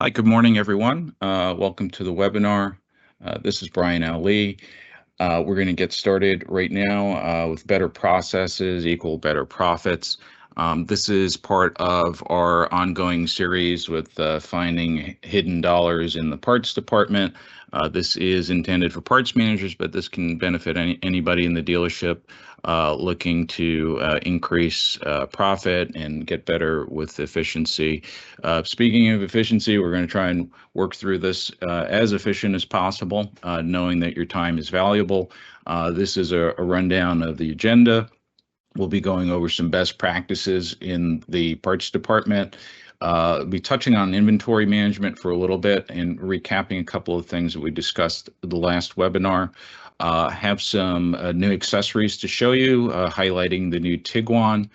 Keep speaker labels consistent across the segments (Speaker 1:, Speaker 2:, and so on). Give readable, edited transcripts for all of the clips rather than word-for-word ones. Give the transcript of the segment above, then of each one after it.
Speaker 1: Hi, good morning, everyone. Welcome to the webinar. This is Brian Ali. We're going to get started right now with better processes equal better profits. This is part of our ongoing series with finding hidden dollars in the parts department. This is intended for parts managers, but this can benefit anybody in the dealership looking to increase profit and get better with efficiency. Speaking of efficiency, we're going to try and work through this as efficient as possible, knowing that your time is valuable. This is a rundown of the agenda. We'll be going over some best practices in the parts department. Be touching on inventory management for a little bit and recapping a couple of things that we discussed the last webinar. Have some new accessories to show you, highlighting the new Tiguan.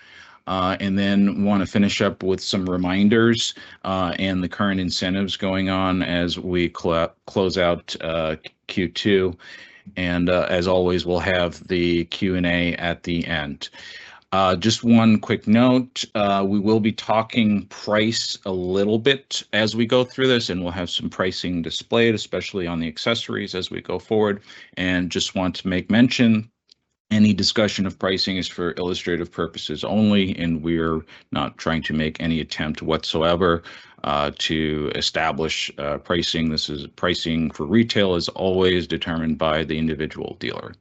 Speaker 1: And then want to finish up with some reminders and the current incentives going on as we close out Q2. And as always, we'll have the Q&A at the end. Just one quick note, we will be talking price a little bit as we go through this, and we'll have some pricing displayed, especially on the accessories as we go forward. And just want to make mention, any discussion of pricing is for illustrative purposes only, and we're not trying to make any attempt whatsoever to establish pricing. This is pricing for retail is always determined by the individual dealer.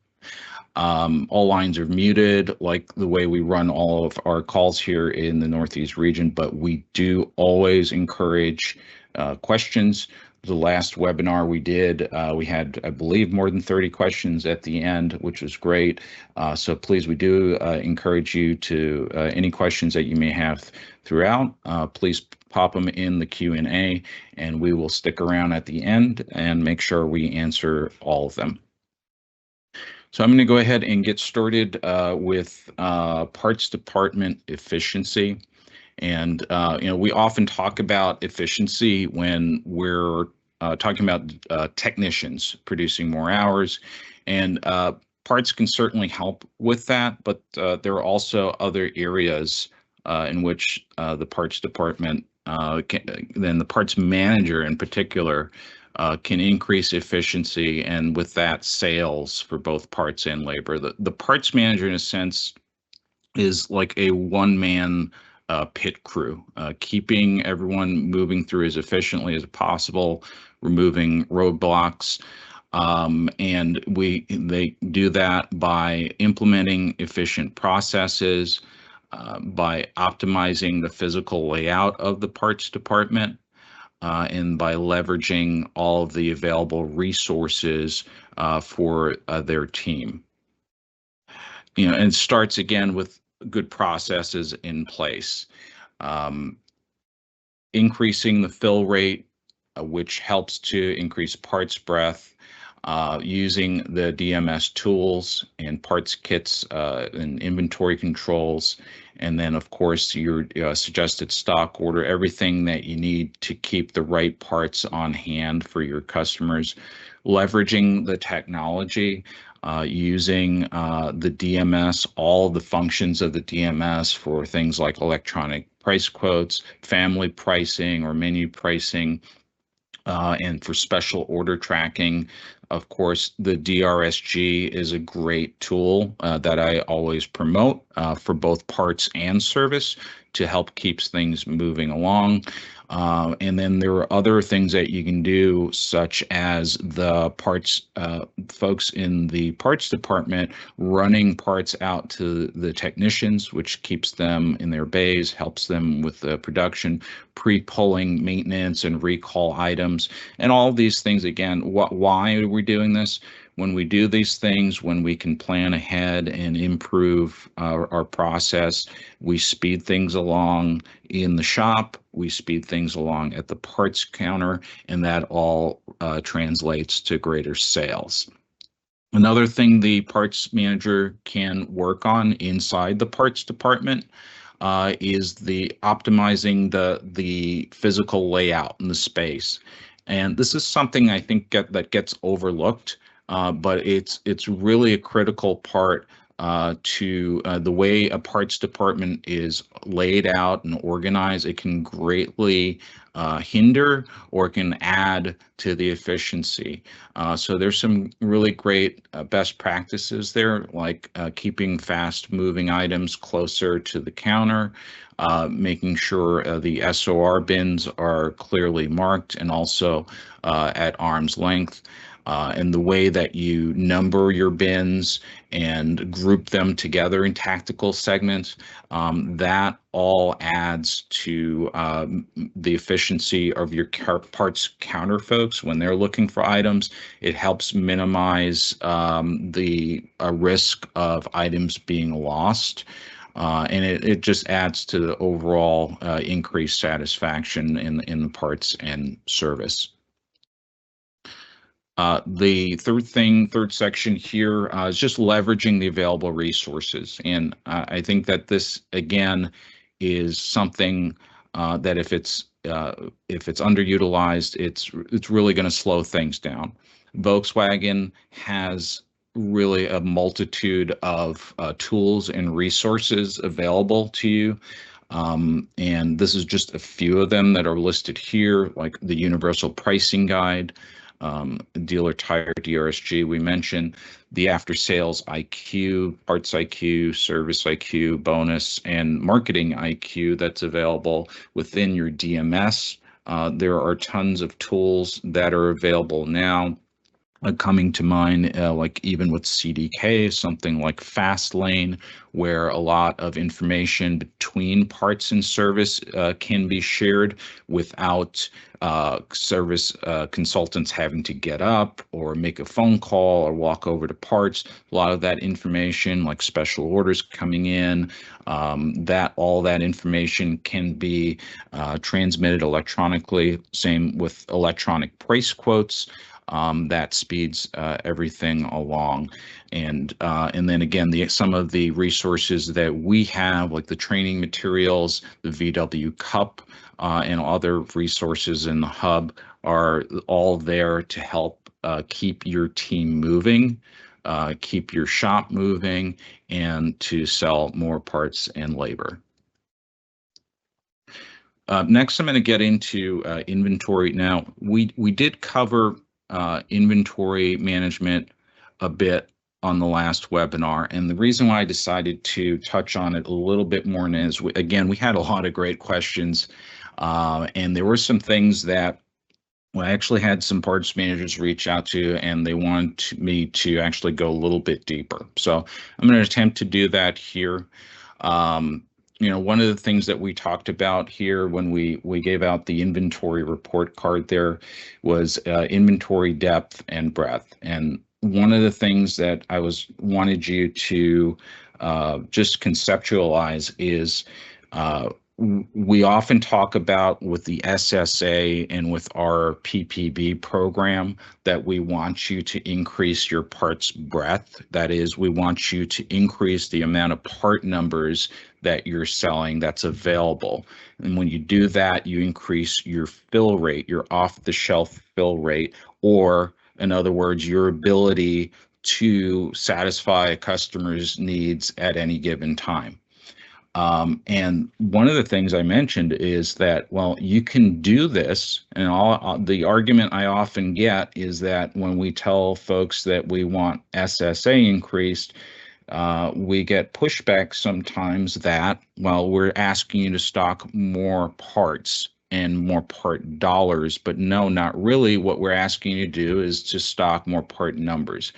Speaker 1: All lines are muted, like the way we run all of our calls here in the Northeast region, but we do always encourage questions. The last webinar we did, we had, I believe, more than 30 questions at the end, which was great. So please, we do encourage you to, any questions that you may have throughout, please pop them in the Q&A, and we will stick around at the end and make sure we answer all of them. So I'm going to go ahead and get started with parts department efficiency. And, we often talk about efficiency when we're talking about technicians producing more hours. And parts can certainly help with that, but there are also other areas in which the parts department, then the parts manager in particular, can increase efficiency, and with that, sales for both parts and labor. The parts manager, in a sense, is like a one-man pit crew, keeping everyone moving through as efficiently as possible, removing roadblocks. And they do that by implementing efficient processes, by optimizing the physical layout of the parts department, and by leveraging all of the available resources for their team. And it starts again with good processes in place. Increasing the fill rate, which helps to increase parts breadth, using the DMS tools and parts kits and inventory controls, and then of course your suggested stock order, everything that you need to keep the right parts on hand for your customers, leveraging the technology, using the DMS, all the functions of the DMS for things like electronic price quotes, family pricing or menu pricing, and for special order tracking. Of course, the DRSG is a great tool that I always promote for both parts and service to help keeps things moving along. And then there are other things that you can do, such as the parts folks in the parts department running parts out to the technicians, which keeps them in their bays, helps them with the production, pre-pulling maintenance and recall items, and all of these things. Again, why are we doing this? When we do these things, when we can plan ahead and improve our process, we speed things along in the shop, we speed things along at the parts counter, and that all translates to greater sales. Another thing the parts manager can work on inside the parts department is the optimizing the physical layout in the space. And this is something I think that gets overlooked, but it's really a critical part to the way a parts department is laid out and organized. It can greatly hinder or it can add to the efficiency. So there's some really great best practices there, like keeping fast moving items closer to the counter, making sure the SOR bins are clearly marked and also at arm's length. And the way that you number your bins and group them together in tactical segments, that all adds to the efficiency of your parts counter folks when they're looking for items. It helps minimize the risk of items being lost. And it just adds to the overall increased satisfaction in the parts and service. The third section here is just leveraging the available resources. And I think that this, again, is something that if it's underutilized, it's really going to slow things down. Volkswagen has really a multitude of tools and resources available to you. And this is just a few of them that are listed here, like the Universal Pricing Guide, Dealer Tire, DRSG, we mentioned, the After Sales IQ, Parts IQ, Service IQ, Bonus, and Marketing IQ that's available within your DMS. There are tons of tools that are available now. Coming to mind, like even with CDK, something like Fastlane, where a lot of information between parts and service can be shared without service consultants having to get up or make a phone call or walk over to parts. A lot of that information, like special orders coming in, all that information can be transmitted electronically. Same with electronic price quotes. That speeds everything along, and then again, some of the resources that we have, like the training materials, the VW Cup, and other resources in the hub, are all there to help keep your team moving, keep your shop moving, and to sell more parts and labor. Next, I'm going to get into inventory. Now, we did cover inventory management a bit on the last webinar, and the reason why I decided to touch on it a little bit more is, again, we had a lot of great questions, and there were some things that I actually had some parts managers reach out to, and they want me to actually go a little bit deeper. So I'm going to attempt to do that here. One of the things that we talked about here when we gave out the inventory report card there was inventory depth and breadth. And one of the things that I wanted you to just conceptualize is we often talk about with the SSA and with our PPB program that we want you to increase your parts breadth. That is, we want you to increase the amount of part numbers that you're selling that's available. And when you do that, you increase your fill rate, your off-the-shelf fill rate, or in other words, your ability to satisfy a customer's needs at any given time. And one of the things I mentioned is that, well, you can do this, and the argument I often get is that when we tell folks that we want SSA increased, we get pushback sometimes that, well, we're asking you to stock more parts and more part dollars, but no, not really. What we're asking you to do is to stock more part numbers.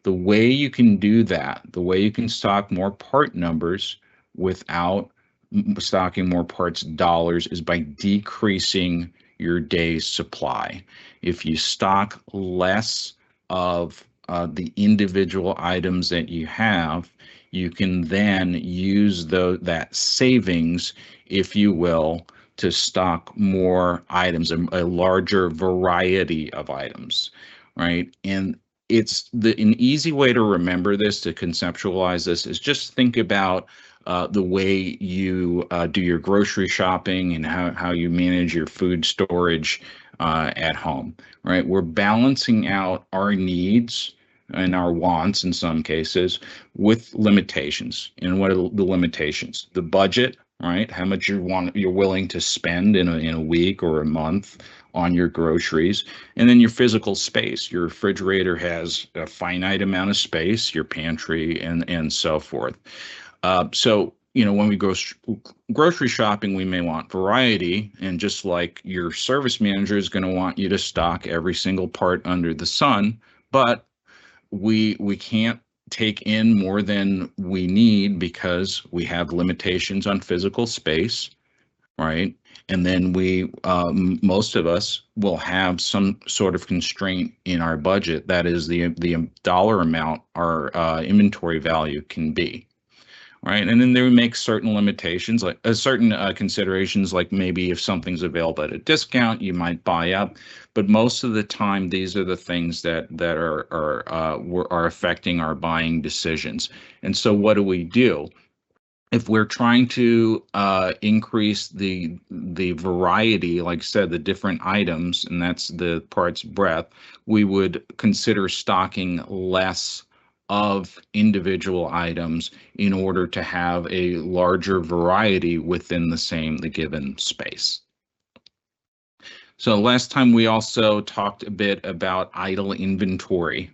Speaker 1: The way you can do that, the way you can stock more part numbers without stocking more parts dollars, is by decreasing your day's supply. If you stock less of the individual items that you have, you can then use that savings, if you will, to stock more items, a larger variety of items, right? And it's an easy way to remember this, to conceptualize this, is just think about the way you do your grocery shopping and how you manage your food storage at home, right? We're balancing out our needs and our wants in some cases with limitations. And what are the limitations? The budget, right? How much you're willing to spend in a week or a month on your groceries, and then your physical space. Your refrigerator has a finite amount of space, your pantry, and so forth. So, when we go grocery shopping, we may want variety. And just like your service manager is going to want you to stock every single part under the sun, but we can't take in more than we need because we have limitations on physical space, right? And then most of us will have some sort of constraint in our budget. That is the dollar amount our inventory value can be. Right. And then they would make certain limitations, like certain considerations, like maybe if something's available at a discount, you might buy up. But most of the time, these are the things that are affecting our buying decisions. And so what do? If we're trying to increase the variety, like I said, the different items, and that's the part's breadth, we would consider stocking less of individual items in order to have a larger variety within the given space. So last time we also talked a bit about idle inventory.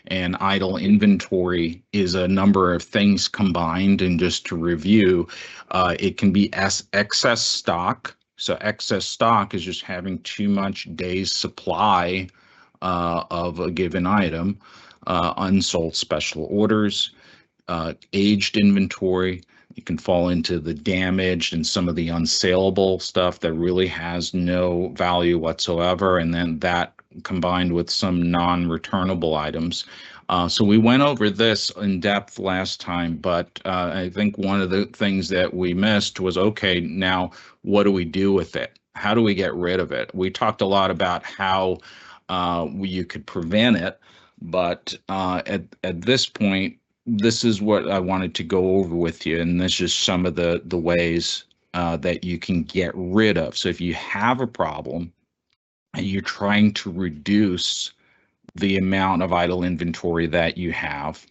Speaker 1: And idle inventory is a number of things combined. And just to review, it can be excess stock. So excess stock is just having too much days supply of a given item. Unsold special orders, aged inventory. You can fall into the damaged and some of the unsaleable stuff that really has no value whatsoever. And then that combined with some non-returnable items. So we went over this in depth last time, but I think one of the things that we missed was, okay, now what do we do with it? How do we get rid of it? We talked a lot about how you could prevent it. But at this point, this is what I wanted to go over with you, and this is some of the ways that you can get rid of. So if you have a problem and you're trying to reduce the amount of idle inventory that you have,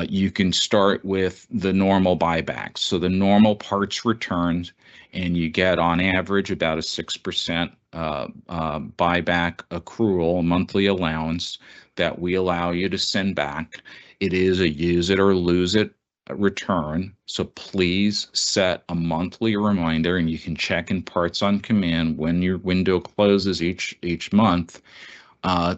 Speaker 1: you can start with the normal buybacks. So the normal parts returns, and you get on average about a 6% buyback accrual, monthly allowance that we allow you to send back. It is a use it or lose it return. So please set a monthly reminder, and you can check in Parts on Command when your window closes each month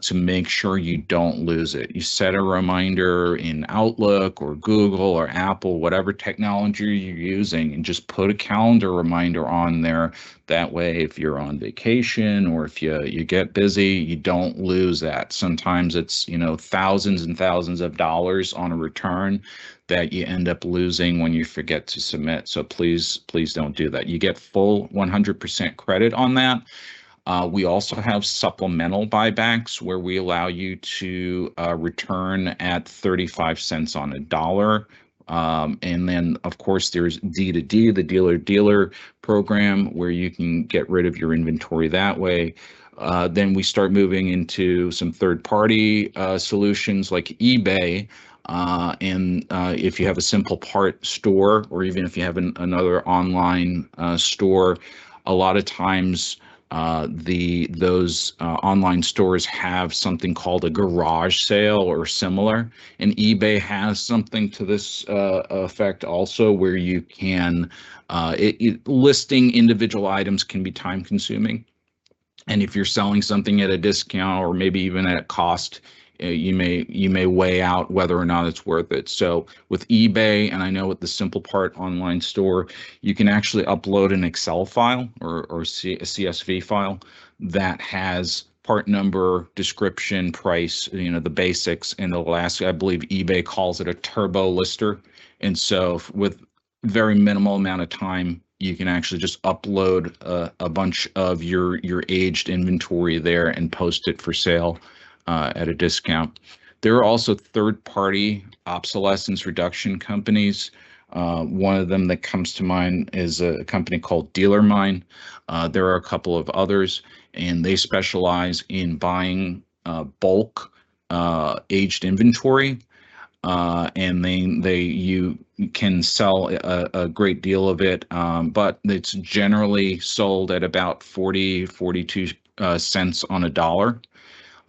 Speaker 1: to make sure you don't lose it. You set a reminder in Outlook or Google or Apple, whatever technology you're using, and just put a calendar reminder on there. That way, if you're on vacation or if you get busy, you don't lose that. Sometimes it's, thousands and thousands of dollars on a return that you end up losing when you forget to submit. So please don't do that. You get full 100% credit on that. We also have supplemental buybacks where we allow you to return at 35 cents on a dollar. And then, of course, there's D2D, the dealer-dealer program, where you can get rid of your inventory that way. Then we start moving into some third-party solutions like eBay. And if you have a simple part store, or even if you have another online store, a lot of times those online stores have something called a garage sale or similar, and eBay has something to this effect also, where you can listing individual items can be time consuming, and if you're selling something at a discount or maybe even at cost, you may weigh out whether or not it's worth it. So with eBay, and I know with the Simple Part online store, you can actually upload an Excel file or a CSV file that has part number, description, price, the basics. And the last, I believe eBay calls it a turbo lister. And so with very minimal amount of time, you can actually just upload a bunch of your aged inventory there and post it for sale at a discount. There are also third-party obsolescence reduction companies. One of them that comes to mind is a company called DealerMine. There are a couple of others, and they specialize in buying bulk aged inventory, and you can sell a great deal of it, but it's generally sold at about 42 cents on a dollar.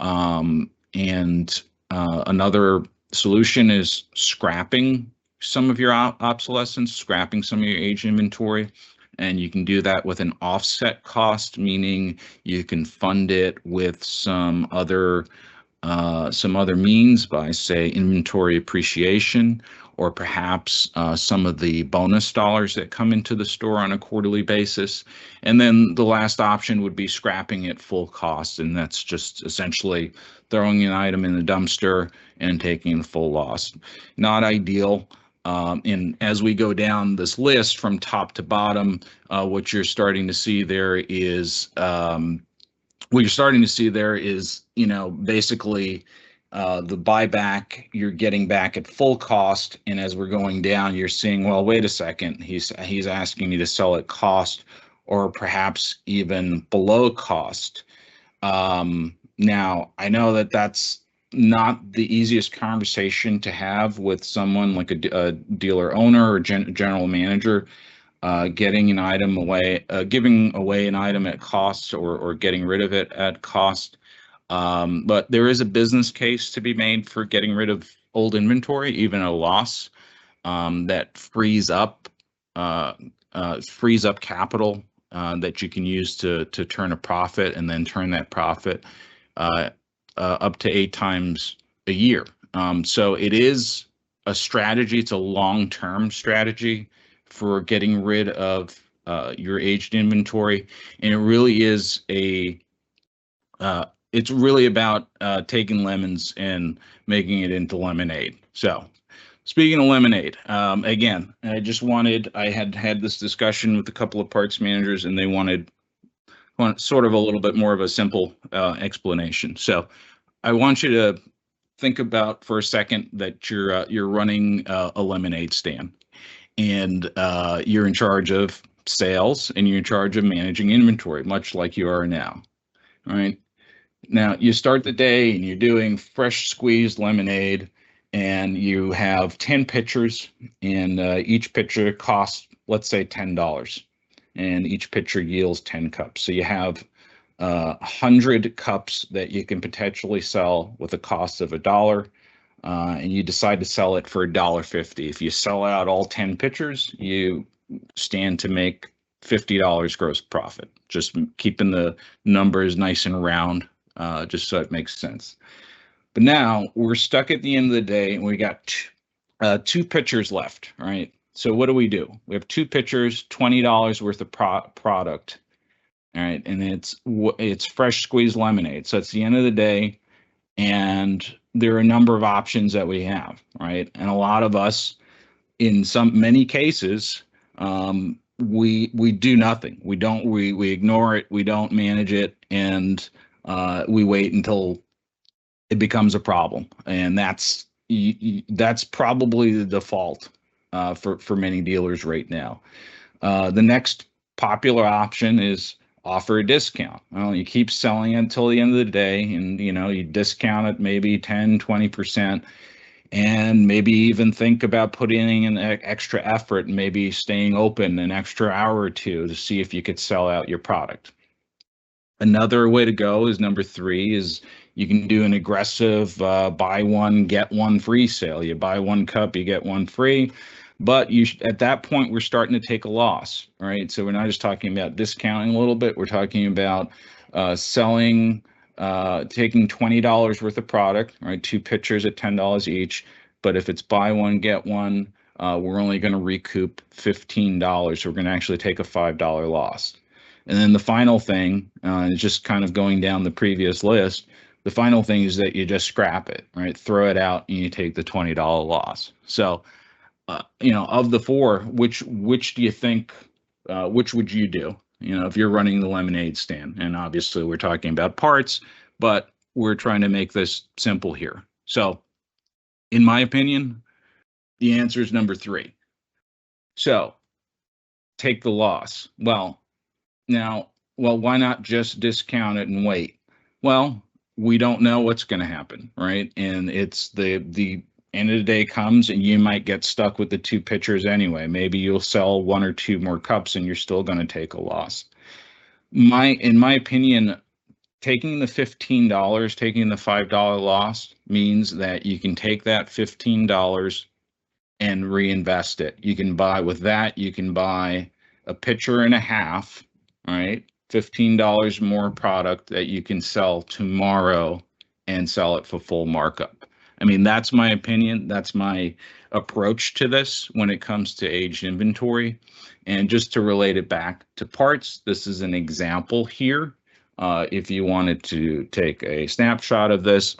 Speaker 1: And another solution is scrapping some of your obsolescence, scrapping some of your aged inventory. And you can do that with an offset cost, meaning you can fund it with some other means by, say, inventory appreciation, or perhaps some of the bonus dollars that come into the store on a quarterly basis. And then the last option would be scrapping at full cost, and that's just essentially throwing an item in the dumpster and taking the full loss. Not ideal. And as we go down this list from top to bottom, what you're starting to see there is basically the buyback you're getting back at full cost, and as we're going down, you're seeing, well, wait a second, he's asking me to sell at cost or perhaps even below cost. Now, I know that that's not the easiest conversation to have with someone like a dealer owner or general manager. Getting an item away, giving away an item at cost, or getting rid of it at cost. But there is a business case to be made for getting rid of old inventory, even a loss, that frees up capital that you can use to turn a profit, and then turn that profit up to 8 times a year. So it is a strategy. It's a long-term strategy for getting rid of your aged inventory, and it really is it's really about taking lemons and making it into lemonade. So speaking of lemonade, again, I had this discussion with a couple of parts managers, and they wanted sort of a little bit more of a simple explanation. So I want you to think about for a second that you're running a lemonade stand, and you're in charge of sales, and you're in charge of managing inventory, much like you are now. All right. Now you start the day and you're doing fresh squeezed lemonade, and you have 10 pitchers, and each pitcher costs, let's say, $10, and each pitcher yields 10 cups. So you have 100 cups that you can potentially sell with a cost of $1. And you decide to sell it for $1.50. If you sell out all 10 pitchers, you stand to make $50 gross profit. Just keeping the numbers nice and round, just so it makes sense. But now we're stuck at the end of the day, and we got two pitchers left, right? So what do? We have 2 pitchers, $20 worth of product, all right, and it's fresh squeezed lemonade. So it's the end of the day, and there are a number of options that we have, right? And a lot of us, in many cases, we do nothing. We ignore it. We don't manage it, and we wait until it becomes a problem. And that's probably the default for many dealers right now. The next popular option is offer a discount. Well, you keep selling it until the end of the day, and you discount it maybe 10-20%, and maybe even think about putting in extra effort and maybe staying open an extra hour or two to see if you could sell out your product. Another way to go is number 3, is you can do an aggressive buy one get one free sale. You buy 1 cup, you get 1 free. But at that point, we're starting to take a loss, right? So we're not just talking about discounting a little bit. We're talking about taking $20 worth of product, right? 2 pitchers at $10 each. But if it's buy one, get one, we're only going to recoup $15. So we're going to actually take a $5 loss. And then the final thing is just kind of going down the previous list. The final thing is that you just scrap it, right? Throw it out and you take the $20 loss. So of the 4, which do you think, which would you do, if you're running the lemonade stand? And obviously we're talking about parts, but we're trying to make this simple here. So in my opinion, the answer is number 3. So take the loss. Well, why not just discount it and wait? Well, we don't know what's going to happen, right? And it's the end of the day comes and you might get stuck with the two pitchers anyway. Maybe you'll sell one or two more cups and you're still going to take a loss. In my opinion, taking the $15, taking the $5 loss means that you can take that $15 and reinvest it. You can buy with that, you can buy a pitcher and a half, right? $15 more product that you can sell tomorrow and sell it for full markup. I mean, that's my opinion. That's my approach to this when it comes to aged inventory. And just to relate it back to parts, this is an example here. If you wanted to take a snapshot of this,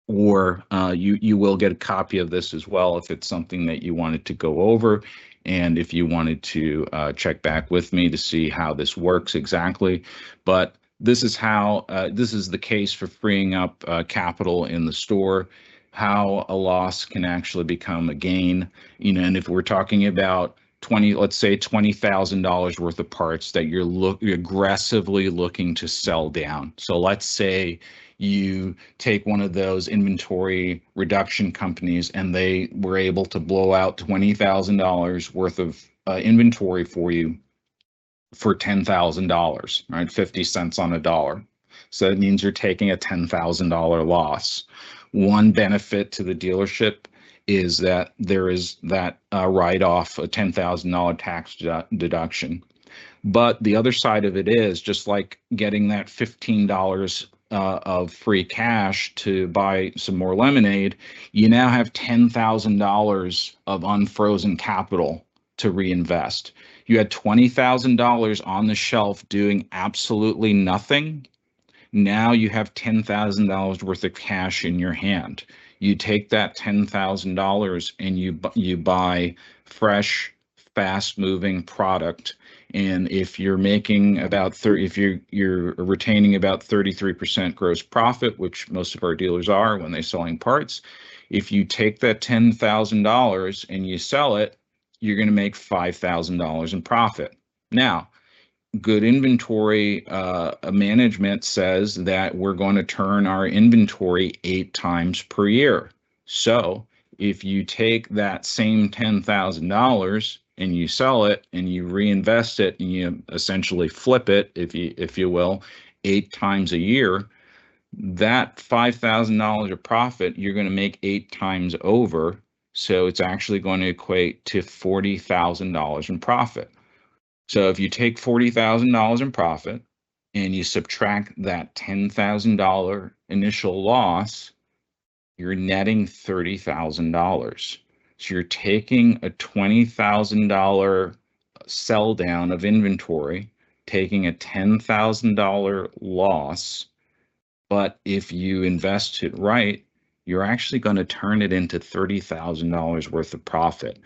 Speaker 1: or you will get a copy of this as well if it's something that you wanted to go over, and if you wanted to check back with me to see how this works exactly. But this is how this is the case for freeing up capital in the store, how a loss can actually become a gain. You know, and if we're talking about let's say $20,000 worth of parts that you're aggressively looking to sell down. So let's say you take one of those inventory reduction companies and they were able to blow out $20,000 worth of inventory for you for $10,000, right? 50 cents on a dollar. So that means you're taking a $10,000 loss. One benefit to the dealership is that there is that write-off, a $10,000 tax deduction. But the other side of it is just like getting that $15 of free cash to buy some more lemonade, you now have $10,000 of unfrozen capital to reinvest. You had $20,000 on the shelf doing absolutely nothing. Now you have $10,000 worth of cash in your hand. You take that $10,000 and you buy fresh, fast-moving product. And if you're making about if you're retaining about 33% gross profit, which most of our dealers are when they're selling parts, if you take that $10,000 and you sell it, you're going to make $5,000 in profit. Now, good inventory management says that we're going to turn our inventory 8 times per year. So if you take that same $10,000 and you sell it and you reinvest it and you essentially flip it, if you will, 8 times a year, that $5,000 of profit you're going to make 8 times over. So it's actually going to equate to $40,000 in profit. So if you take $40,000 in profit and you subtract that $10,000 initial loss, you're netting $30,000. So you're taking a $20,000 sell down of inventory, taking a $10,000 loss, but if you invest it right, you're actually going to turn it into $30,000 worth of profit.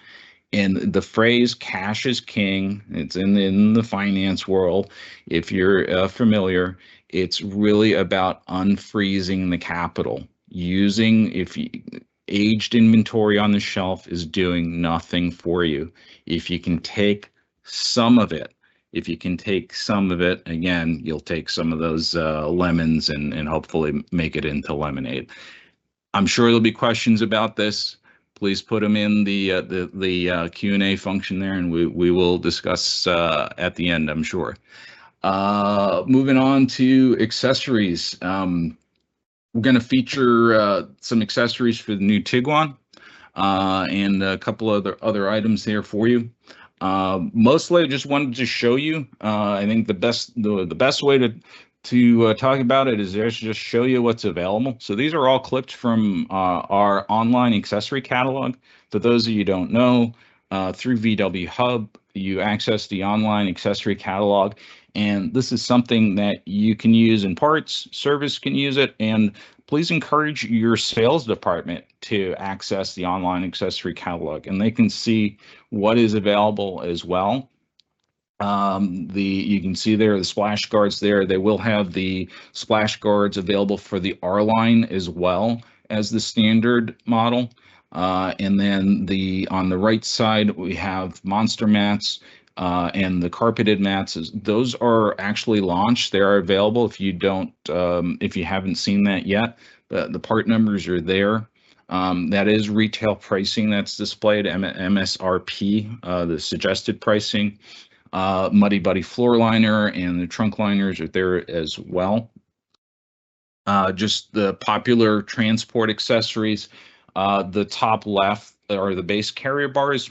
Speaker 1: And the phrase "cash is king," it's in the finance world. If you're familiar, it's really about unfreezing the capital. Aged inventory on the shelf is doing nothing for you. If you can take some of it, again, you'll take some of those lemons and hopefully make it into lemonade. I'm sure there'll be questions about this. Please put them in the Q&A function there, and we will discuss at the end, I'm sure. Moving on to accessories. We're going to feature some accessories for the new Tiguan and a couple other items there for you. Mostly, I just wanted to show you. I think the best way to talk about it is just show you what's available. So these are all clipped from our online accessory catalog. For those of you who don't know, through VW Hub, you access the online accessory catalog, and this is something that you can use in parts, service can use it, and please encourage your sales department to access the online accessory catalog, and they can see what is available as well. You can see there the splash guards there. They will have the splash guards available for the R line as well as the standard model. And then on the right side, we have monster mats. and the carpeted mats, those are actually launched. They are available if you don't, if you haven't seen that yet. The part numbers are there. That is retail pricing that's displayed, MSRP, the suggested pricing. Muddy Buddy floor liner and the trunk liners are there as well. Just the popular transport accessories. The top left are the base carrier bars,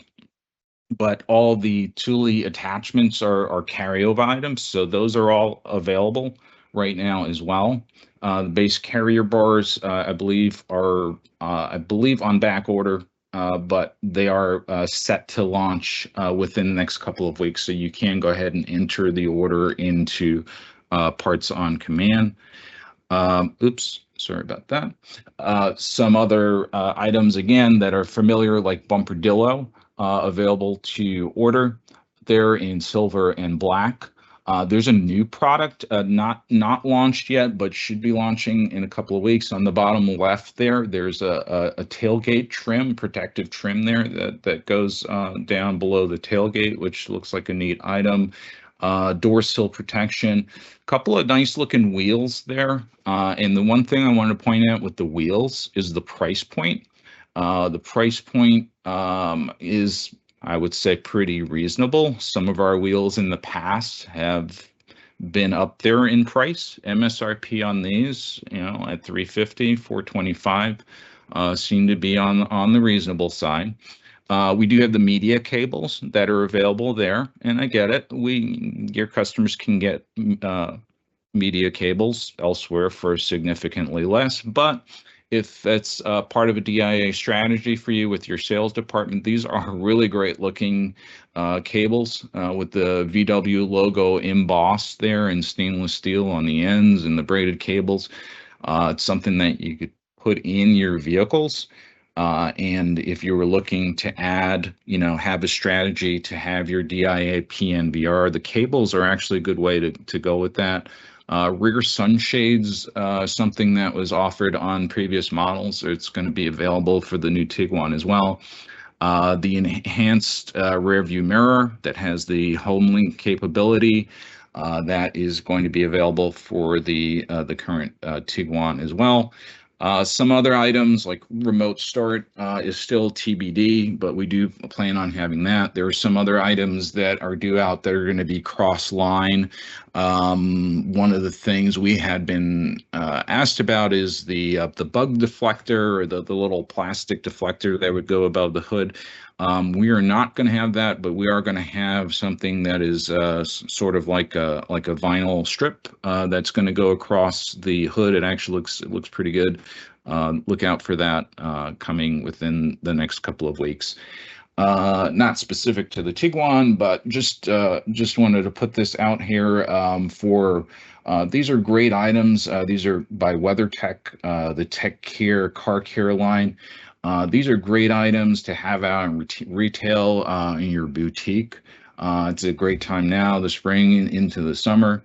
Speaker 1: but all the Thule attachments are carryover items, so those are all available right now as well. The base carrier bars, I believe, are on back order, but they are set to launch within the next couple of weeks, so you can go ahead and enter the order into Parts on Command. Oops, sorry about that. Some other items, again, that are familiar, like Bumperdillo, available to order there in silver and black. There's a new product, not launched yet, but should be launching in a couple of weeks. On the bottom left there's a tailgate trim, protective trim there that goes down below the tailgate, which looks like a neat item. Door sill protection, a couple of nice looking wheels there. And the one thing I wanted to point out with the wheels is the price point. The price point is, I would say, pretty reasonable. Some of our wheels in the past have been up there in price. MSRP on these, at $350, $425, seem to be on the reasonable side. We do have the media cables that are available there, and I get it. Your customers can get media cables elsewhere for significantly less, but if that's part of a DIA strategy for you with your sales department, these are really great looking cables with the VW logo embossed there in stainless steel on the ends and the braided cables. It's something that you could put in your vehicles. And if you were looking to add, have a strategy to have your DIA PNVR, the cables are actually a good way to go with that. Rear sunshades, something that was offered on previous models. It's going to be available for the new Tiguan as well. The enhanced rear view mirror that has the HomeLink capability, that is going to be available for the current Tiguan as well. Some other items like remote start is still TBD, but we do plan on having that. There are some other items that are due out that are going to be cross-line. One of the things we had been asked about is the bug deflector, or the little plastic deflector that would go above the hood. We are not going to have that, but we are going to have something that is sort of like a vinyl strip that's going to go across the hood. It actually looks pretty good. Look out for that coming within the next couple of weeks. Not specific to the Tiguan, but just wanted to put this out here for. These are great items. These are by WeatherTech, the Tech Care car care line. These are great items to have out in retail in your boutique. It's a great time now, the spring into the summer.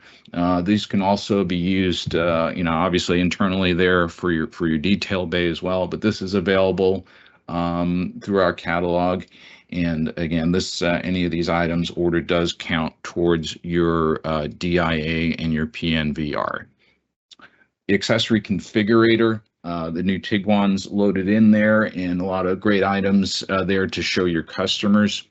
Speaker 1: These can also be used, obviously internally there for your detail bay as well. But this is available through our catalog. And again, this any of these items ordered does count towards your DIA and your PNVR. The accessory configurator. The new Tiguan's loaded in there, and a lot of great items there to show your customers.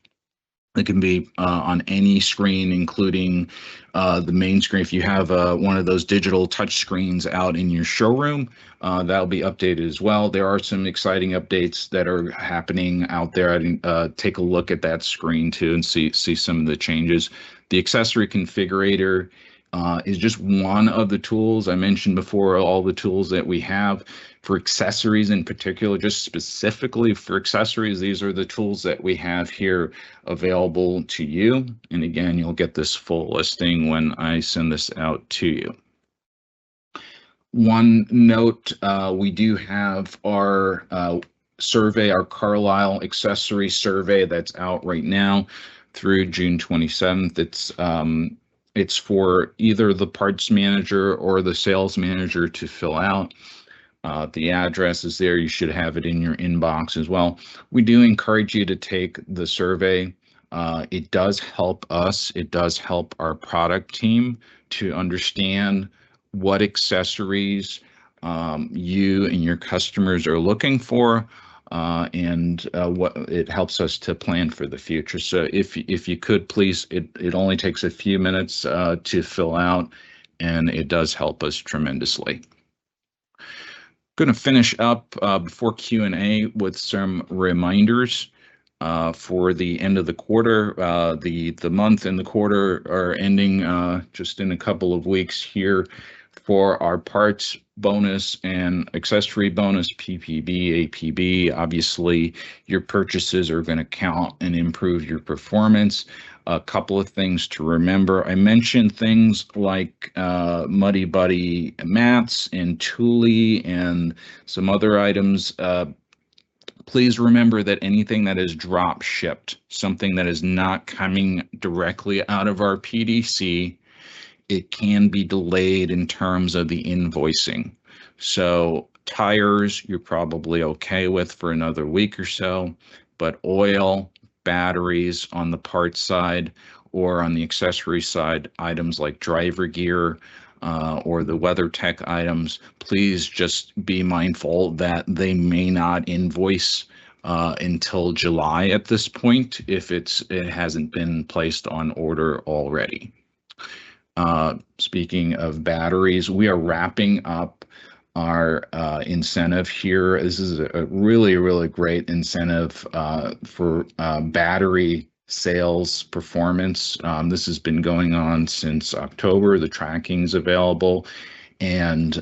Speaker 1: It can be on any screen, including the main screen. If you have one of those digital touch screens out in your showroom, that'll be updated as well. There are some exciting updates that are happening out there. I didn't take a look at that screen too and see some of the changes. The accessory configurator is just one of the tools I mentioned before, all the tools that we have for accessories in particular, just specifically for accessories. These are the tools that we have here available to you. And again, you'll get this full listing when I send this out to you. One note, we do have our survey, our Carlisle accessory survey that's out right now through June 27th. It's for either the parts manager or the sales manager to fill out. The address is there. You should have it in your inbox as well. We do encourage you to take the survey. It does help us, it does help our product team to understand what accessories you and your customers are looking for, and what it helps us to plan for the future. So if you could please, it only takes a few minutes to fill out, and it does help us tremendously. Going to finish up before Q&A with some reminders for the end of the quarter. The month and the quarter are ending just in a couple of weeks here. For our parts bonus and accessory bonus, PPB, APB, obviously your purchases are going to count and improve your performance. A couple of things to remember. I mentioned things like Muddy Buddy mats and Thule and some other items. Please remember that anything that is drop shipped, something that is not coming directly out of our PDC, it can be delayed in terms of the invoicing. So tires, you're probably okay with for another week or so, but oil, batteries on the parts side, or on the accessory side, items like driver gear, or the WeatherTech items, please just be mindful that they may not invoice until July at this point if it hasn't been placed on order already. Speaking of batteries, we are wrapping up our incentive here. This is a really, really great incentive for battery sales performance. This has been going on since October. The tracking is available, and we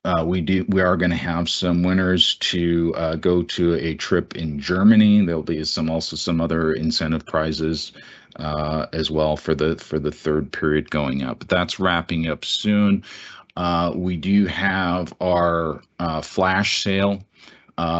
Speaker 1: are going to have some winners to go to a trip in Germany. There'll be also some other incentive prizes as well for the third period going up. But that's wrapping up soon. We do have our flash sale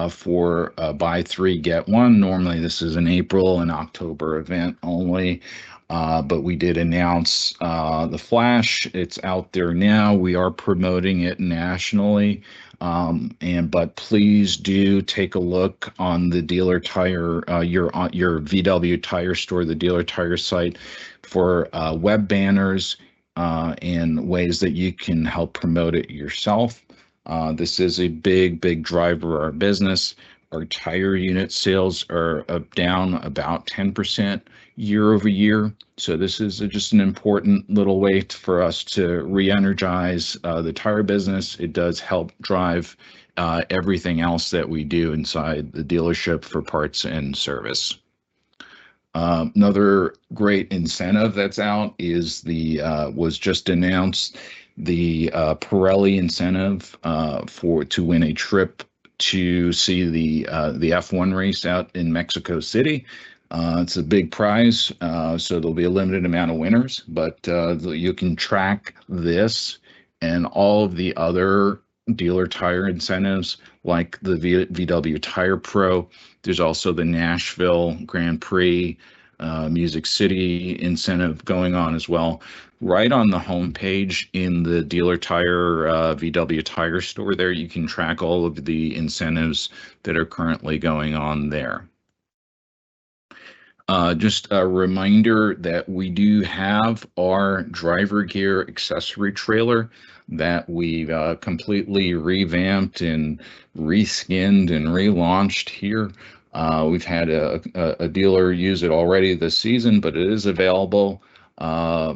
Speaker 1: for buy three, get one. Normally this is an April and October event only, but we did announce the flash. It's out there now. We are promoting it nationally, but please do take a look on the Dealer Tire, your VW Tire store, the Dealer Tire site, for web banners and ways that you can help promote it yourself. This is a big driver of our business. Our tire unit sales are down about 10% year over year. So this is just an important little way for us to re-energize the tire business. It does help drive everything else that we do inside the dealership for parts and service. Another great incentive that's out is was just announced, the Pirelli incentive to win a trip to see the F1 race out in Mexico City. It's a big prize, so there'll be a limited amount of winners, but you can track this and all of the other dealer tire incentives like the VW Tire Pro. There's also the Nashville Grand Prix Music City incentive going on as well. Right on the homepage in the Dealer Tire VW Tire store there, you can track all of the incentives that are currently going on there. Just a reminder that we do have our driver gear accessory trailer that we've completely revamped and reskinned and relaunched here. We've had a dealer use it already this season, but it is available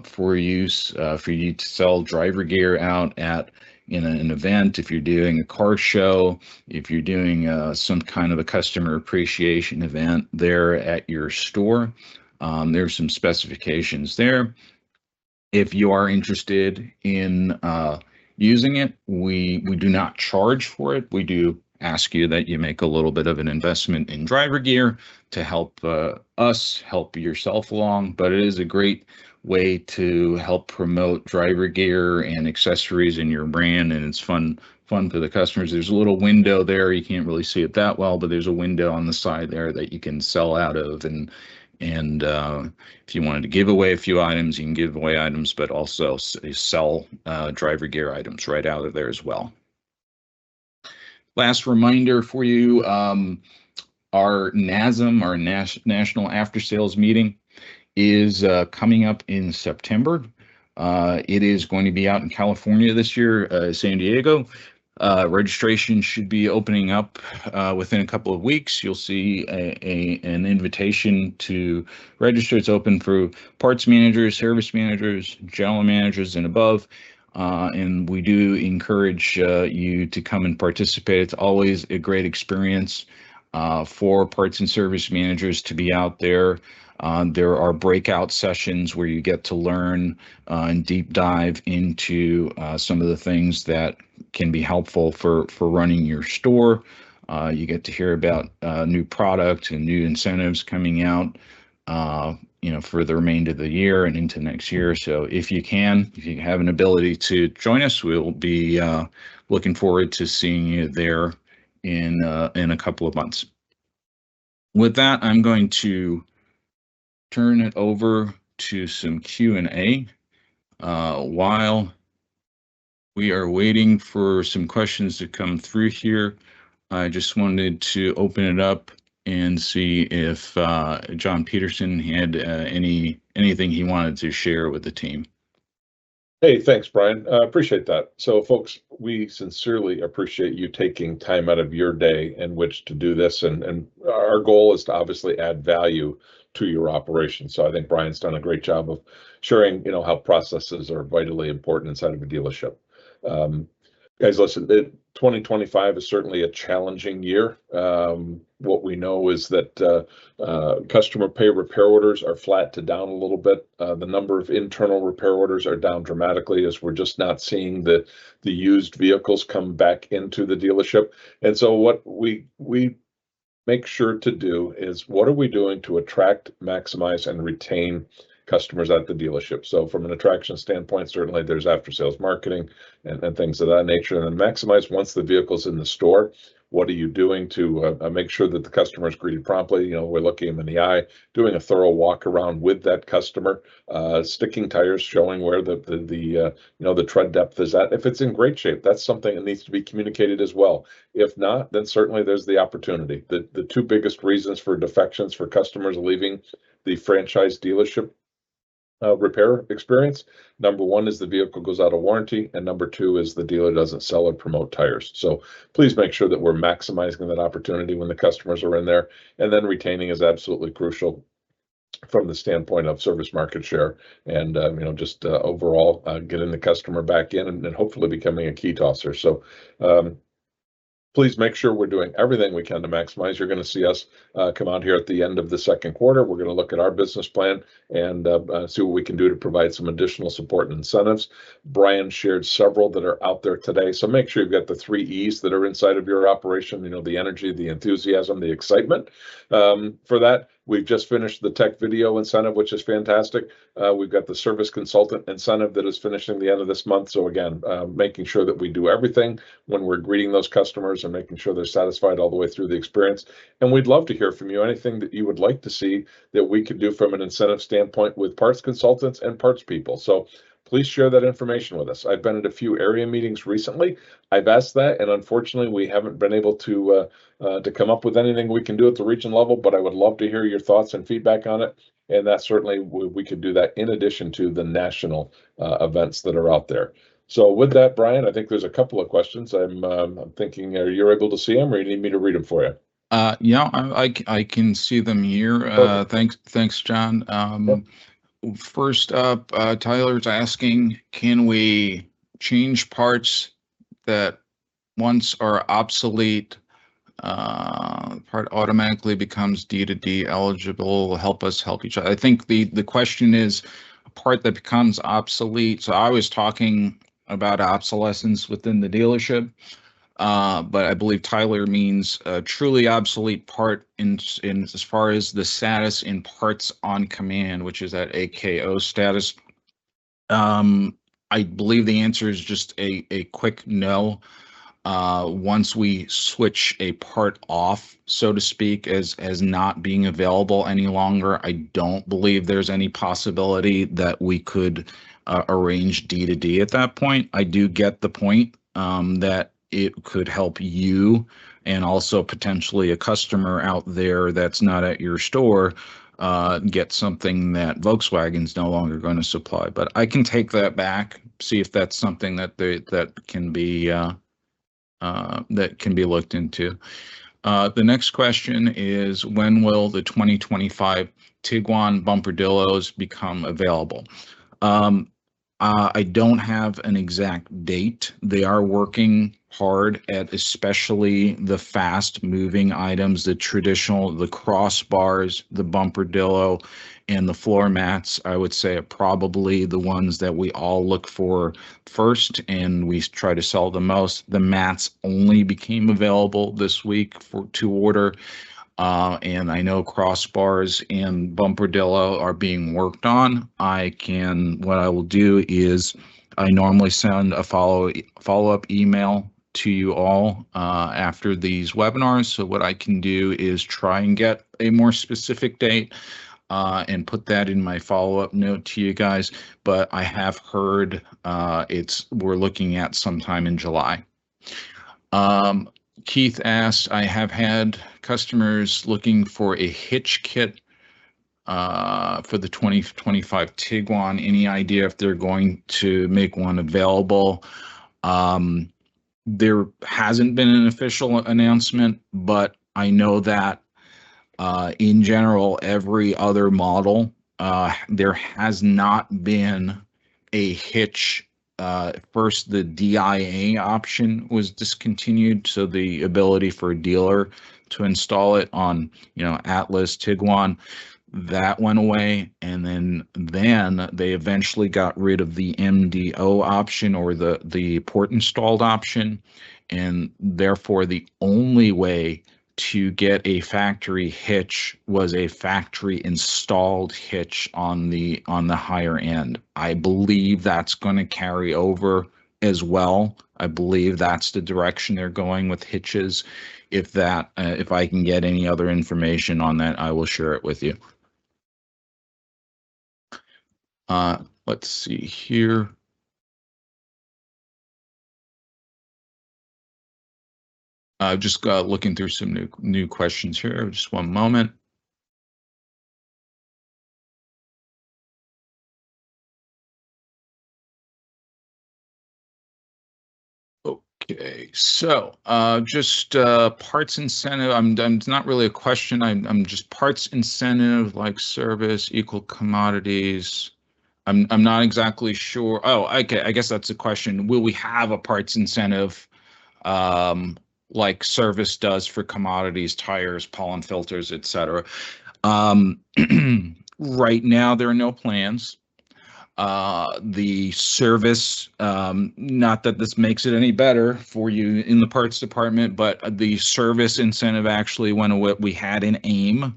Speaker 1: for use for you to sell driver gear out at in an event, if you're doing a car show, if you're doing some kind of a customer appreciation event there at your store. There's some specifications there. If you are interested in using it, we do not charge for it. We do ask you that you make a little bit of an investment in driver gear to help us help yourself along, but it is a great way to help promote driver gear and accessories in your brand, and it's fun for the customers. There's a little window there. You can't really see it that well, but there's a window on the side there that you can sell out of, and if you wanted to give away a few items, you can give away items, but also sell driver gear items right out of there as well. Last reminder for you, Our NASM, our National After Sales Meeting, is coming up in September. It is going to be out in California this year, San Diego. Registration should be opening up within a couple of weeks. You'll see an invitation to register. It's open for parts managers, service managers, general managers, and above. And we do encourage you to come and participate. It's always a great experience for parts and service managers to be out there. There are breakout sessions where you get to learn and deep dive into some of the things that can be helpful for running your store. You get to hear about new product and new incentives coming out, for the remainder of the year and into next year. So if you have an ability to join us, we'll be looking forward to seeing you there in a couple of months. With that, I'm going to turn it over to some Q&A. While we are waiting for some questions to come through here, I just wanted to open it up and see if John Peterson had anything he wanted to share with the team.
Speaker 2: Hey, thanks, Brian. Appreciate that. So, folks, we sincerely appreciate you taking time out of your day in which to do this, and our goal is to obviously add value to your operation. So I think Brian's done a great job of sharing, how processes are vitally important inside of a dealership. Guys, listen, 2025 is certainly a challenging year. What we know is that customer pay repair orders are flat to down a little bit. The number of internal repair orders are down dramatically as we're just not seeing the used vehicles come back into the dealership. And so what we make sure to do is, what are we doing to attract, maximize, and retain customers at the dealership? So from an attraction standpoint, certainly there's after sales marketing and things of that nature. And then maximize, once the vehicle's in the store, what are you doing to make sure that the customer is greeted promptly? We're looking them in the eye, doing a thorough walk around with that customer, sticking tires, showing where the tread depth is at. If it's in great shape, that's something that needs to be communicated as well. If not, then certainly there's the opportunity. The two biggest reasons for defections for customers leaving the franchise dealership repair experience, number one is the vehicle goes out of warranty, and number two is the dealer doesn't sell or promote tires. So please make sure that we're maximizing that opportunity when the customers are in there, and then retaining is absolutely crucial from the standpoint of service market share and just overall getting the customer back in and hopefully becoming a key tosser. So please make sure we're doing everything we can to maximize. You're going to see us come out here at the end of the second quarter. We're going to look at our business plan and see what we can do to provide some additional support and incentives. Brian shared several that are out there today. So make sure you've got the 3 E's that are inside of your operation, the energy, the enthusiasm, the excitement. For that, we've just finished the tech video incentive, which is fantastic. We've got the service consultant incentive that is finishing the end of this month. So again, making sure that we do everything when we're greeting those customers and making sure they're satisfied all the way through the experience. And we'd love to hear from you, anything that you would like to see that we could do from an incentive standpoint with parts consultants and parts people. So please share that information with us. I've been at a few area meetings recently. I've asked that, and unfortunately, we haven't been able to come up with anything we can do at the region level, but I would love to hear your thoughts and feedback on it. And that certainly, we could do that in addition to the national events that are out there. So with that, Brian, I think there's a couple of questions. I'm thinking, are you able to see them, or you need me to read them for you?
Speaker 1: Yeah, I can see them here. Thanks, John.
Speaker 2: Yep.
Speaker 1: First up, Tyler's asking, can we change parts that once are obsolete, part automatically becomes D2D eligible, help us help each other? I think the question is a part that becomes obsolete. So I was talking about obsolescence within the dealership, but I believe Tyler means a truly obsolete part in as far as the status in parts on command, which is at AKO status. I believe the answer is just a quick no. Once we switch a part off, so to speak, as not being available any longer, I don't believe there's any possibility that we could arrange D2D at that point. I do get the point that it could help you and also potentially a customer out there that's not at your store get something that Volkswagen's no longer going to supply. But I can take that back, see if that's something that can be looked into. The next question is, when will the 2025 Tiguan Bumperdillos become available? I don't have an exact date. They are working hard at especially the fast moving items, the traditional, the crossbars, the Bumperdillo, and the floor mats. I would say are probably the ones that we all look for first, and we try to sell the most. The mats only became available this week to order. And I know crossbars and Bumperdillo are being worked on. What I will do is I normally send a follow-up email to you all after these webinars. So what I can do is try and get a more specific date and put that in my follow-up note to you guys. But I have heard we're looking at sometime in July. Keith asked, I have had customers looking for a hitch kit for the 2025 Tiguan. Any idea if they're going to make one available? There hasn't been an official announcement, but I know that in general, every other model, there has not been a hitch. First, the DIA option was discontinued, so the ability for a dealer to install it on, Atlas, Tiguan, that went away, and then they eventually got rid of the MDO option, or the port installed option, and therefore the only way to get a factory hitch was a factory installed hitch on the higher end. I believe that's going to carry over as well. I believe that's the direction they're going with hitches. If I can get any other information on that, I will share it with you. Let's see here. Just looking through some new questions here. Just one moment. Okay, so just parts incentive. I'm not really a question. I'm just parts incentive, like service equal commodities. I'm not exactly sure. Oh, okay. I guess that's a question. Will we have a parts incentive? Like service does for commodities, tires, pollen filters, etc. Right now, there are no plans. The service, not that this makes it any better for you in the parts department, but the service incentive actually went away. We had an AIM,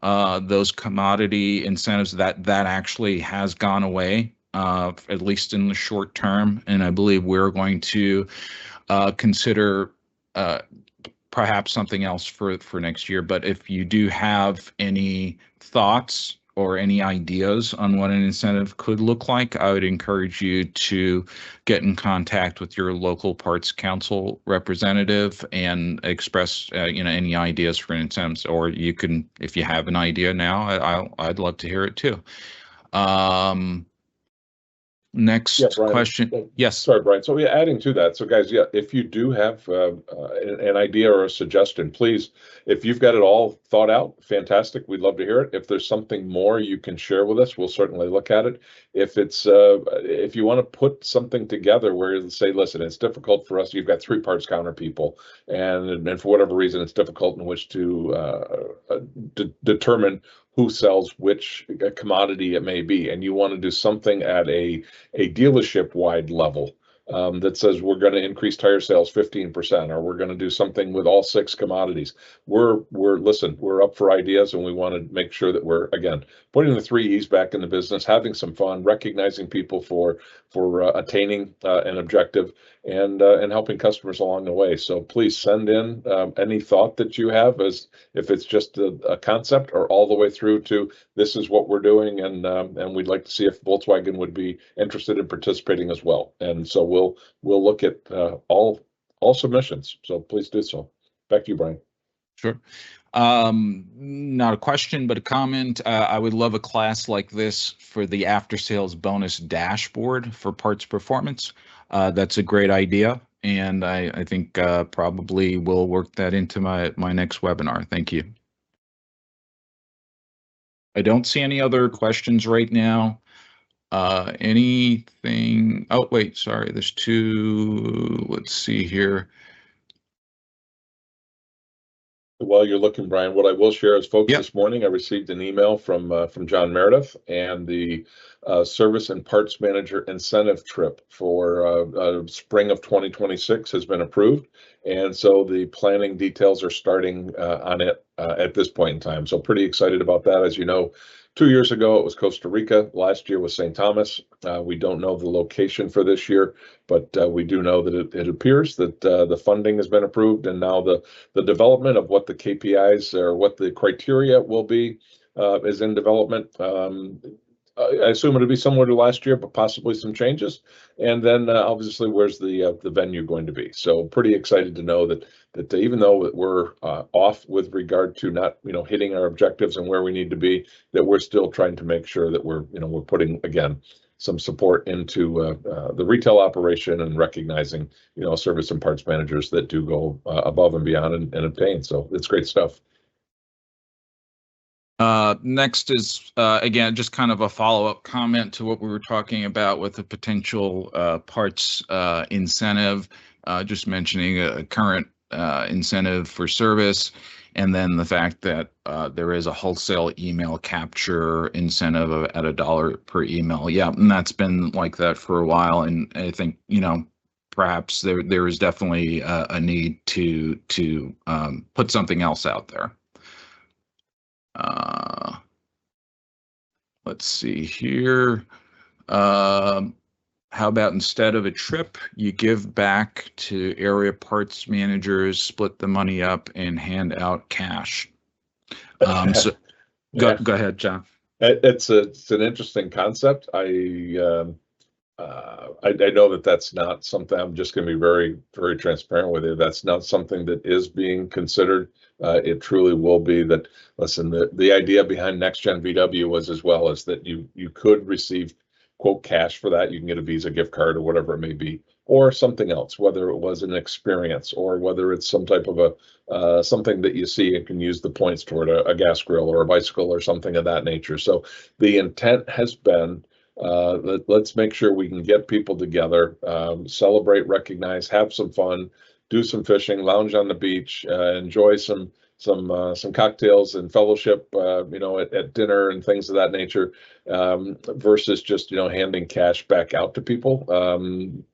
Speaker 1: those commodity incentives that actually has gone away, at least in the short term. And I believe we're going to consider perhaps something else for next year. But if you do have any thoughts or any ideas on what an incentive could look like, I would encourage you to get in contact with your local Parts Council representative and express any ideas for incentives. Or you can, if you have an idea now, I'd love to hear it too. Next question. Yes.
Speaker 2: Sorry, Brian. So adding to that. So guys, if you do have an idea or a suggestion, please, if you've got it all thought out, fantastic. We'd love to hear it. If there's something more you can share with us, we'll certainly look at it. If it's if you want to put something together where you say, listen, it's difficult for us. You've got 3 parts counter people, and for whatever reason, it's difficult in which to determine who sells which commodity it may be, and you want to do something at a dealership-wide level that says we're going to increase tire sales 15%, or we're going to do something with all 6 commodities. Listen, we're up for ideas, and we want to make sure that we're, again, putting the 3 E's back in the business, having some fun, recognizing people for attaining an objective, and helping customers along the way. So please send in any thought that you have, as if it's just a concept, or all the way through to this is what we're doing, and we'd like to see if Volkswagen would be interested in participating as well. And so we'll look at all submissions. So please do so. Back to you, Brian.
Speaker 1: Sure. Not a question, but a comment. I would love a class like this for the after sales bonus dashboard for parts performance. That's a great idea. And I think probably will work that into my next webinar. Thank you. I don't see any other questions right now. Anything? Oh, wait, sorry. There's two. Let's see here.
Speaker 2: While you're looking, Brian, what I will share is, folks,
Speaker 1: Yep.
Speaker 2: This morning I received an email from John Meredith, and the service and parts manager incentive trip for spring of 2026 has been approved. And so the planning details are starting on it at this point in time. So pretty excited about that. As you know, 2 years ago it was Costa Rica. Last year was St. Thomas. We don't know the location for this year, but we do know that it appears that the funding has been approved, and now the development of what the KPIs or what the criteria will be is in development. I assume it'll be similar to last year, but possibly some changes. And then obviously, where's the venue going to be? So pretty excited to know that even though we're off with regard to not hitting our objectives and where we need to be, that we're still trying to make sure that we're putting again some support into the retail operation and recognizing service and parts managers that do go above and beyond and obtain. So it's great stuff.
Speaker 1: Next is, again, just kind of a follow-up comment to what we were talking about with the potential parts incentive, just mentioning a current incentive for service, and then the fact that there is a wholesale email capture incentive at $1 per email. Yeah, and that's been like that for a while, and I think, perhaps there is definitely a need to put something else out there. Let's see here. How about instead of a trip, you give back to area parts managers, split the money up, and hand out cash? So go ahead, John.
Speaker 2: It's an interesting concept. I know that's not something. I'm just going to be very, very transparent with you. That's not something that is being considered. It truly will be that. Listen, the idea behind Next Gen VW was as well as that you could receive quote cash for that. You can get a Visa gift card or whatever it may be, or something else, whether it was an experience or whether it's some type of a something that you see and can use the points toward a gas grill or a bicycle or something of that nature. So the intent has been, let's make sure we can get people together, celebrate, recognize, have some fun, do some fishing, lounge on the beach, enjoy some cocktails and fellowship, at dinner and things of that nature, versus just handing cash back out to people.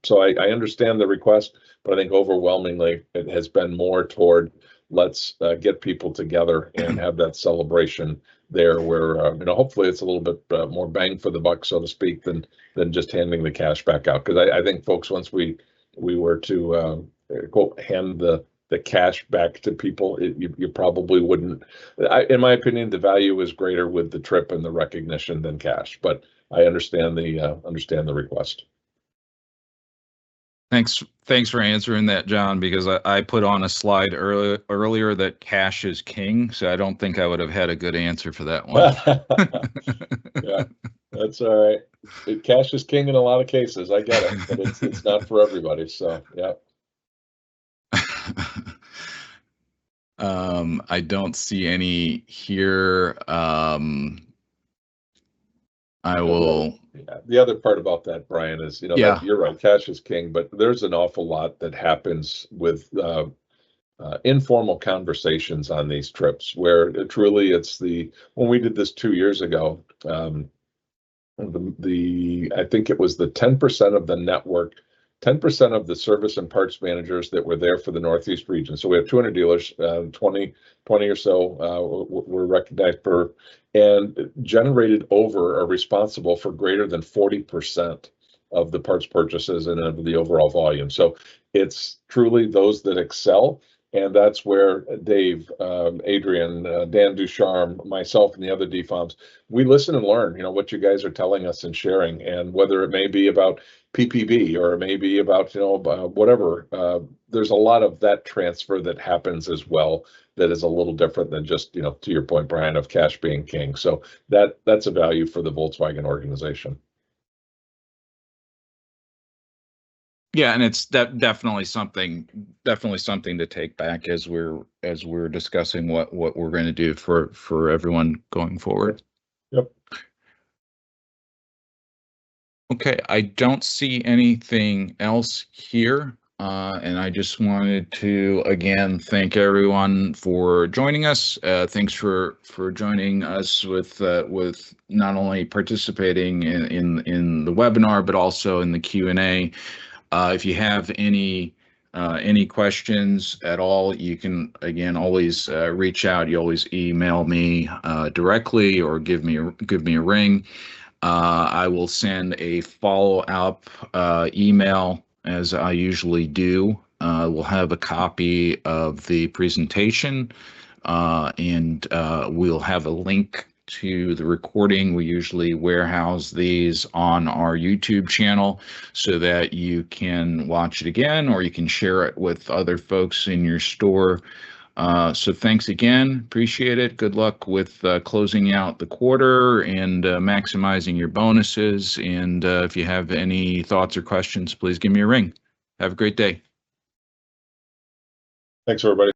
Speaker 2: So I understand the request, but I think overwhelmingly it has been more toward let's get people together and have that celebration there, where hopefully it's a little bit more bang for the buck, so to speak, than just handing the cash back out. Because I think, folks, once we were to quote hand the cash back to people, you probably wouldn't. In my opinion, the value is greater with the trip and the recognition than cash. But I understand the request.
Speaker 1: Thanks for answering that, John, because I put on a slide earlier that cash is king, so I don't think I would have had a good answer for that one.
Speaker 2: Yeah, that's all right. Cash is king in a lot of cases. I get it, but it's not for everybody. So yeah.
Speaker 1: I don't see any here. I will.
Speaker 2: Yeah. The other part about that, Brian, is that you're right. Cash is king, but there's an awful lot that happens with informal conversations on these trips, where truly when we did this 2 years ago, I think it was the 10% of the network. 10% of the service and parts managers that were there for the Northeast region. So we have 200 dealers, 20 or so were recognized per, and generated over or responsible for greater than 40% of the parts purchases and of the overall volume. So it's truly those that excel And that's where Dave, Adrian, Dan Ducharme, myself, and the other DFOMs, we listen and learn, what you guys are telling us and sharing, and whether it may be about PPB or it may be about, whatever. There's a lot of that transfer that happens as well that is a little different than just, to your point, Brian, of cash being king. So that's a value for the Volkswagen organization.
Speaker 1: Yeah, and it's definitely something to take back as we're discussing what we're going to do for everyone going forward.
Speaker 2: Yep.
Speaker 1: Okay, I don't see anything else here, and I just wanted to again thank everyone for joining us. Thanks for joining us with not only participating in the webinar but also in the Q&A. If you have any questions at all, you can again always reach out. You always email me directly or give me a ring. I will send a follow-up email as I usually do. We'll have a copy of the presentation and we'll have a link to the recording. We usually warehouse these on our YouTube channel so that you can watch it again or you can share it with other folks in your store. So thanks again. Appreciate it. Good luck with closing out the quarter and maximizing your bonuses. And if you have any thoughts or questions, please give me a ring. Have a great day.
Speaker 2: Thanks, everybody.